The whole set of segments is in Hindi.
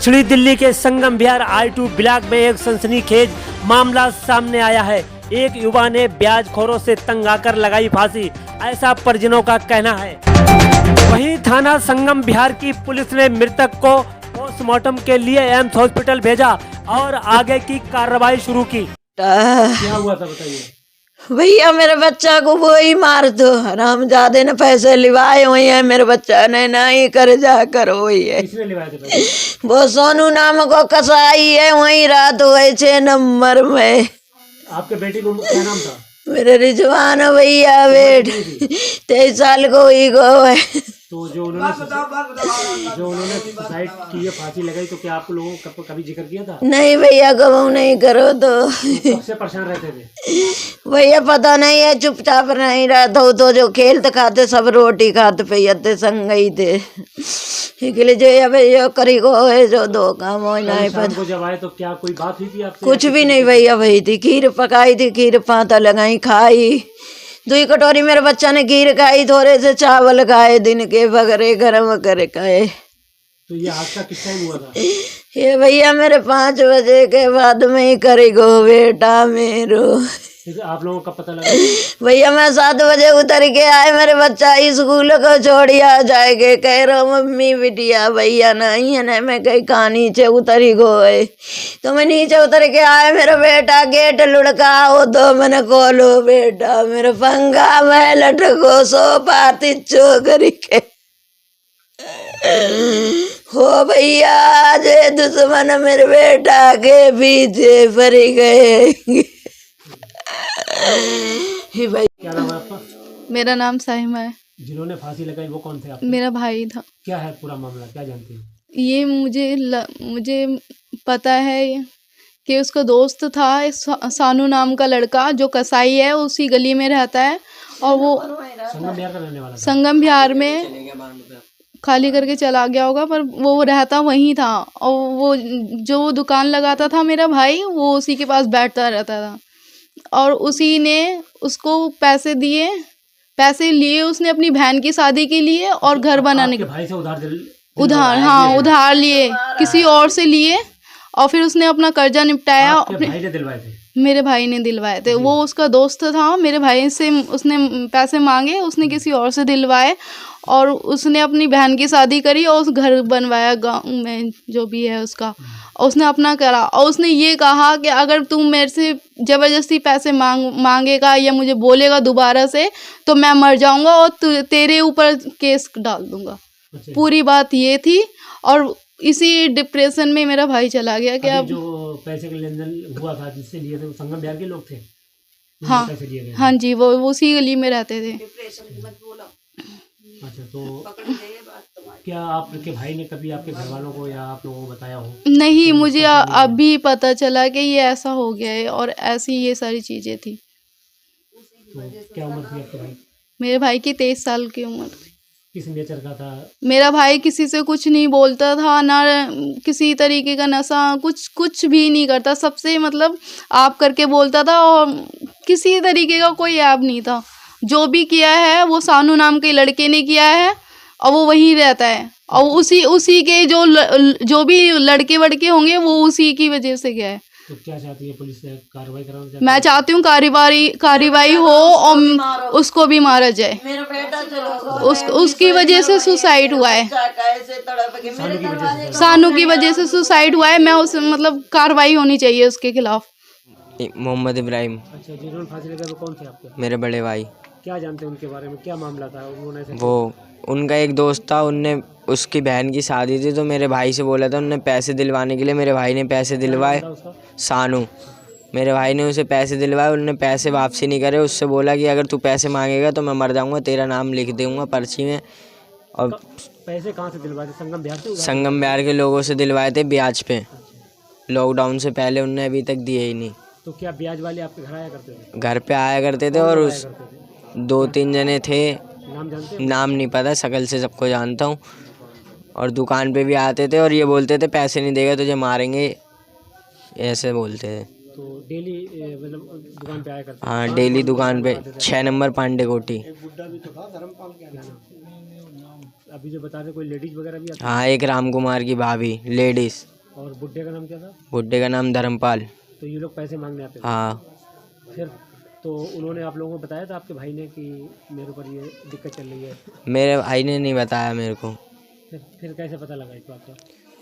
दक्षिणी दिल्ली के संगम विहार I2 ब्लॉक में एक सनसनीखेज मामला सामने आया है। एक युवा ने ब्याजखोरों से तंग आकर लगाई फांसी, ऐसा परिजनों का कहना है। वहीं थाना संगम विहार की पुलिस ने मृतक को पोस्टमार्टम के लिए एम्स हॉस्पिटल भेजा और आगे की कार्रवाई शुरू की। क्या हुआ था बताइए। भैया मेरे बच्चा को वो ही मार दो, हरामजादे ने पैसे लिवाए हुए हैं, मेरे बच्चा ने नहीं कर जा कर वही है। किसने लिवाए थे पैसे? वो सोनू नाम को कसाई है, वही रात हुए 6 नंबर में। आपके बेटे को क्या नाम था? मेरे रिजवान भैया बेट 23 साल को ही गो है। तो जो उन्होंने सुसाइड की है, फांसी लगाई, तो क्या आप लोगों को कभी जिक्र किया था? नहीं भैया कबू नहीं करो तो। कब से परेशान रहते थे? भैया पता नहीं है, चुपचाप नहीं रहता हूँ तो जो खेलते खाते सब रोटी खाते पे संग ही थे। इसलिए जो अब यो करी को है जो दो काम हो नहीं पता। जब आए तो क्या कोई बात हुई थी आपसे? कुछ भी नहीं भैया, वही थी खीर पकाई थी, खीर पाता लगाई खाई, 2 कटोरी मेरे बच्चा ने खीर खाई, थोड़े से चावल खाए, दिन के बगरे गरम कर खाए। तो ये हादसा किस टाइम हुआ था? ये भैया मेरे 5 बजे के बाद में ही करेगो बेटा मेरो। आप लोगों का पता लगा? भैया मैं 7 बजे उतर के आए, मेरे बच्चा स्कूल को छोड़िया जाएगे, कह रहा मम्मी बिटिया भैया नहीं है ना, मैं कहीं कहा नीचे उतरी गए। तो मैं नीचे उतर के आए, मेरा बेटा गेट लुढ़काओ तो मैंने खोलो बेटा, मेरे पंखा में लटको सो पाती चोकरी के हो भैया, आज दुश्मन मेरे बेटा के पीछे पड़ गए। क्या नाम है आपका? मेरा नाम साहिमा है। जिन्होंने फांसी लगाई वो कौन थे आप? मेरा भाई था। क्या है पूरा मामला, क्या जानते हैं? ये मुझे पता है कि उसका दोस्त था, सानू नाम का लड़का जो कसाई है, उसी गली में रहता है और वो संगम विहार का रहने वाला था। संगम विहार में खाली करके चला गया होगा, पर वो रहता वहीं था और वो जो दुकान लगाता था मेरा भाई, वो उसी के पास बैठता रहता था और उसी ने उसको पैसे लिए उसने अपनी बहन की शादी के लिए और घर बनाने के। भाई से उधार हाँ, उधार लिए, किसी और से लिए और फिर उसने अपना कर्जा निपटाया। भाई ने दिलवाए थे? मेरे भाई ने दिलवाए थे। वो उसका दोस्त था, मेरे भाई से उसने पैसे मांगे, उसने किसी और से दिलवाए और उसने अपनी बहन की शादी करी और उस घर बनवाया गांव में जो भी है उसका, और उसने अपना करा। और उसने ये कहा कि अगर तुम मेरे से ज़बरदस्ती पैसे मांगेगा या मुझे बोलेगा दोबारा से तो मैं मर जाऊंगा और तेरे ऊपर केस डाल दूंगा। पूरी बात ये थी और इसी डिप्रेशन में मेरा भाई चला गया कि अब जो पैसे का लेन देन हुआ था जिससे लिए थे वो संगम विहार के लोग थे? हाँ हाँ जी, वो उसी गली में रहते थे। अच्छा, तो क्या आपके भाई ने कभी आपके घर वालों को या आप लोगों को बताया हो? नहीं, मुझे अभी पता चला कि ये ऐसा हो गया है और ऐसी ये सारी चीज़ें थी। तो क्या उम्र थी आपके भाई? मेरे भाई की 23 साल की उम्र थी। किस नेचर का था? मेरा भाई किसी से कुछ नहीं बोलता था, ना किसी तरीके का नशा, कुछ भी नहीं करता, सबसे मतलब आप करके बोलता था और किसी तरीके का कोई ऐप नहीं था। जो भी किया है वो सानू नाम के लड़के ने किया है और वो वहीं रहता है और उसी के जो भी लड़के वड़के होंगे वो उसी की वजह से गया है। तो क्या चाहती है पुलिस से कार्रवाई कराना चाहती है? मैं चाहती हूँ कार्रवाई हो और उसको भी मारा जाए। उसकी वजह से सुसाइड हुआ है, सानू की वजह से सुसाइड हुआ है। मैं उस मतलब कार्रवाई होनी चाहिए उसके खिलाफ। मोहम्मद इब्राहिम। अच्छा, जिन्होंने फांसी लगाई वो कौन थे आपके? मेरे बड़े भाई। क्या जानते हैं उनके बारे में, क्या मामला था? वो उनका एक दोस्त था, उनने उसकी बहन की शादी थी तो मेरे भाई से बोला था, उनने पैसे दिलवाने के लिए मेरे भाई ने पैसे दिलवाए। सानू, मेरे भाई ने उसे पैसे दिलवाए, उनने पैसे वापसी नहीं करे। उससे बोला कि अगर तू पैसे मांगेगा तो मैं मर जाऊंगा, तेरा नाम लिख दूंगा पर्ची में। और पैसे कहाँ से दिलवाए थे? संगम विहार से? संगम विहार के लोगों से दिलवाए थे ब्याज पे। लॉकडाउन से पहले उनने अभी तक दिए ही नहीं। तो क्या ब्याज वाले आपके घर आया करते थे? घर पे आया करते थे और उस 2-3 जने थे, नाम जानते हैं? नाम नहीं पता, शकल से सबको जानता हूँ। और दुकान पे भी आते थे और ये बोलते थे पैसे नहीं देगा तुझे मारेंगे, ऐसे बोलते थे। तो डेली मतलब दुकान पे आया करते? हाँ, डेली दुकान पे 6 नंबर पांडे कोठी। अभी जो बता रहे कोई लेडीज वगैरह भी आती? हाँ, एक राम कुमार की भाभी लेडीज। और बुड्ढे का नाम क्या था? बुड्ढे का नाम धर्मपाल। तो ये लोग पैसे मांगने आते थे? हाँ। फिर तो उन्होंने आप लोगों को बताया था आपके भाई ने कि मेरे ऊपर ये दिक्कत चल रही है? मेरे भाई ने नहीं बताया मेरे को। फिर कैसे पता लगा इस बात का?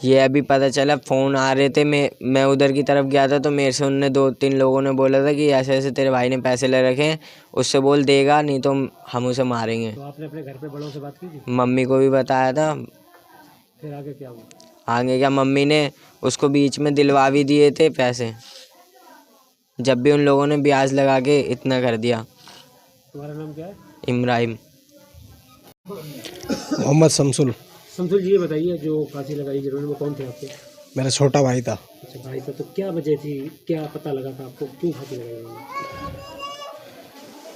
ये अभी पता चला, फ़ोन आ रहे थे, मैं उधर की तरफ गया था तो मेरे से उनने 2-3 लोगों ने बोला था कि ऐसे ऐसे तेरे भाई ने पैसे ले रखे हैं, उससे बोल देगा नहीं तो हम उसे मारेंगे। तो आपने अपने घर पे बड़ों से बात की थी? मम्मी को भी बताया था। फिर आगे क्या हुआ? आगे क्या, मम्मी ने उसको बीच में दिलवा भी दिए थे पैसे, जब भी उन लोगों ने ब्याज लगा के इतना कर दिया। तुम्हारा नाम क्या है? इब्राहिम। मोहम्मद शमसुल। शमसुल जी, ये बताइए जो फांसी लगाई जिन्होंने, वो कौन थे आपके? मेरा छोटा भाई था। अच्छा, भाई था। तो क्या वजह थी, क्या पता लगा था आपको, क्यों फांसी लगाई उन्होंने?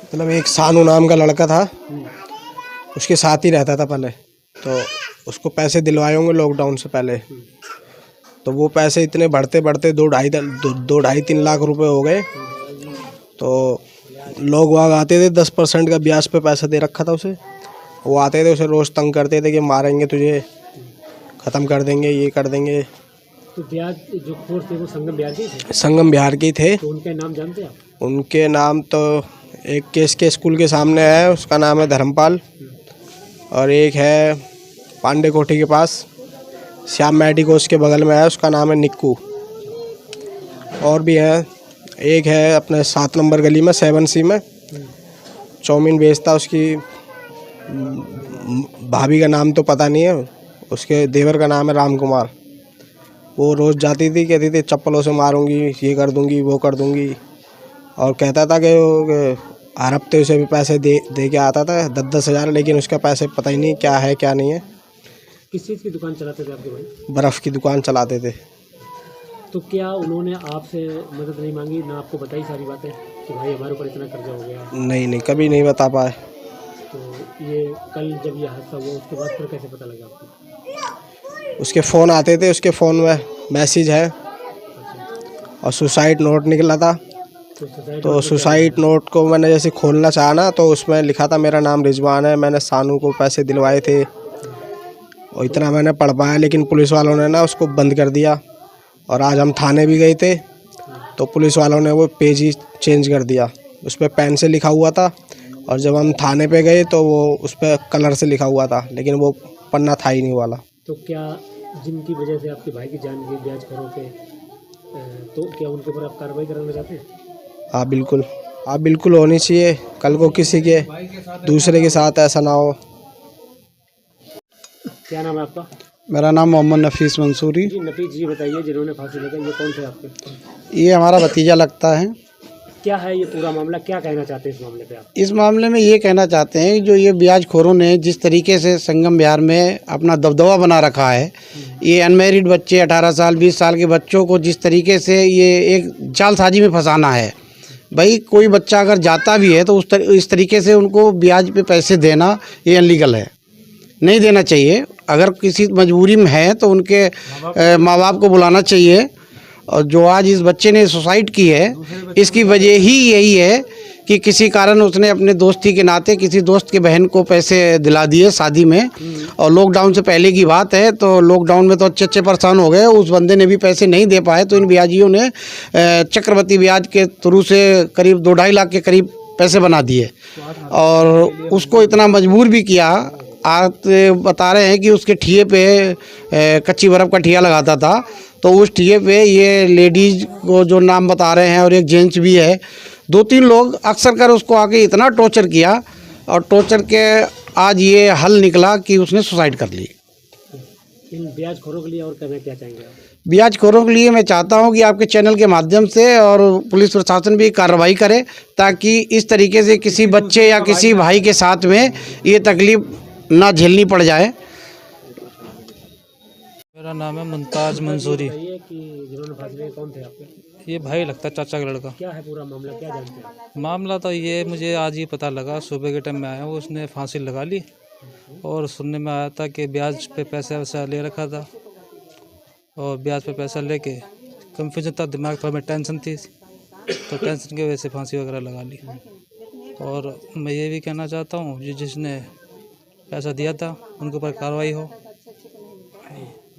मतलब एक सानू नाम का लड़का था, उसके साथ ही रहता था पहले, तो उसको पैसे दिलवाए होंगे लॉकडाउन से पहले। तो वो पैसे इतने बढ़ते बढ़ते 2-2.5-3 लाख रुपए हो गए। तो लोग वाग आते थे, 10% का ब्याज पे पैसा दे रखा था उसे। वो आते थे, उसे रोज़ तंग करते थे कि मारेंगे तुझे, ख़त्म कर देंगे, ये कर देंगे। तो ब्याज जो खोर थे वो संगम बिहार के थे? संगम बिहार के थे। तो उनके नाम जानते हैं आप? उनके नाम तो एक केस के स्कूल के सामने है, उसका नाम है धर्मपाल, और एक है पांडे कोठी के पास श्याम मेडिकोस के बगल में है, उसका नाम है निक्कू। और भी है, एक है अपने 7 नंबर गली में 7C में चाउमीन बेचता, उसकी भाभी का नाम तो पता नहीं है, उसके देवर का नाम है राम कुमार। वो रोज़ जाती थी, कहती थी चप्पलों से मारूंगी, ये कर दूंगी, वो कर दूंगी, और कहता था कि हर हफ्ते उसे भी पैसे दे के आता था 10-10 हज़ार, लेकिन उसका पैसे पता ही नहीं क्या है क्या नहीं है। किस चीज़ की दुकान चलाते थे आपके भाई? बर्फ़ की दुकान चलाते थे। तो क्या उन्होंने आपसे मदद नहीं मांगी, ना आपको बताई सारी बातें कि भाई हमारे ऊपर इतना कर्जा हो गया? नहीं, कभी नहीं बता पाए। तो ये कल जब ये हादसा हुआ उसके बाद फिर कैसे पता लगा आपको? उसके फ़ोन आते थे, उसके फ़ोन में मैसेज है, और सुसाइड नोट निकला था। तो सुसाइड नोट को मैंने जैसे खोलना चाहा ना, तो उसमें लिखा था मेरा नाम रिजवान है, मैंने सानू को पैसे दिलवाए थे, और इतना मैंने पढ़ पाया। लेकिन पुलिस वालों ने ना उसको बंद कर दिया, और आज हम थाने भी गए थे तो पुलिस वालों ने वो पेज ही चेंज कर दिया। उस पर पेन से लिखा हुआ था, और जब हम थाने पे गए तो वो उस पर कलर से लिखा हुआ था, लेकिन वो पन्ना था ही नहीं वाला। तो क्या जिनकी वजह से आपके भाई की जान गई ब्याजखोरों के, तो क्या उनके ऊपर आप कार्रवाई कराना चाहते हैं? हाँ बिल्कुल, आप बिल्कुल होनी चाहिए, कल को किसी के दूसरे के साथ ऐसा ना हो। क्या नाम है आपका? मेरा नाम मोहम्मद नफीस मंसूरी। जी नफीस जी, बताइए जिन्होंने फांसी लगाई ये कौन थे आपके? ये हमारा भतीजा लगता है। क्या है ये पूरा मामला, क्या कहना चाहते हैं इस मामले पे आप? इस मामले में ये कहना चाहते हैं जो ये ब्याजखोरों ने जिस तरीके से संगम बिहार में अपना दबदबा बना रखा है, ये अनमेरिड बच्चे 18 साल 20 साल के बच्चों को जिस तरीके से ये एक जालसाजी में फंसाना है। भाई कोई बच्चा अगर जाता भी है तो इस तरीके से उनको ब्याज पे पैसे देना ये अनलीगल है, नहीं देना चाहिए। अगर किसी मजबूरी में है तो उनके माँ बाप को बुलाना चाहिए। और जो आज इस बच्चे ने सुसाइड की है, इसकी वजह ही यही है कि किसी कारण उसने अपने दोस्ती के नाते किसी दोस्त के बहन को पैसे दिला दिए शादी में, और लॉकडाउन से पहले की बात है। तो लॉकडाउन में तो अच्छे परेशान हो गए, उस बंदे ने भी पैसे नहीं दे पाए, तो इन ब्याजियों ने चक्रवृद्धि ब्याज के थ्रू से करीब 2-2.5 लाख के करीब पैसे बना दिए, और उसको इतना मजबूर भी किया। आप बता रहे हैं कि उसके ठिये पे कच्ची बर्फ़ का ठिया लगाता था, तो उस ठिये पे ये लेडीज़ को जो नाम बता रहे हैं, और एक जेंट्स भी है, 2-3 लोग अक्सर कर उसको आके इतना टॉर्चर किया, और टॉर्चर के आज ये हल निकला कि उसने सुसाइड कर ली। इन ब्याजखोरों के लिए और करना क्या चाहेंगे आप? ब्याजखोरों के लिए मैं चाहता हूं कि आपके चैनल के माध्यम से और पुलिस प्रशासन भी कार्रवाई करे, ताकि इस तरीके से किसी बच्चे या किसी भाई के साथ में ये तकलीफ़ ना झेलनी पड़ जाए। मेरा नाम है मुमताज़ मंसूरी। बताइए कि जिन्होंने फांसी लगाई कौन थे आपके? ये भाई लगता है, चाचा का लड़का। क्या है पूरा मामला, क्या जानते हैं आप? मामला तो ये मुझे आज ही पता लगा, सुबह के टाइम में आया हूँ, उसने फांसी लगा ली, और सुनने में आया था कि ब्याज पे पैसा वैसा ले रखा था, और ब्याज पे पैसा लेके कंफ्यूजन था, दिमाग थोड़ा में टेंशन थी, तो टेंशन की वजह से फांसी वगैरह लगा ली। और मैं ये भी कहना चाहता हूँ जिसने पैसा दिया था उनके ऊपर कार्रवाई हो,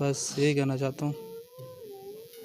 बस यही कहना चाहता हूँ।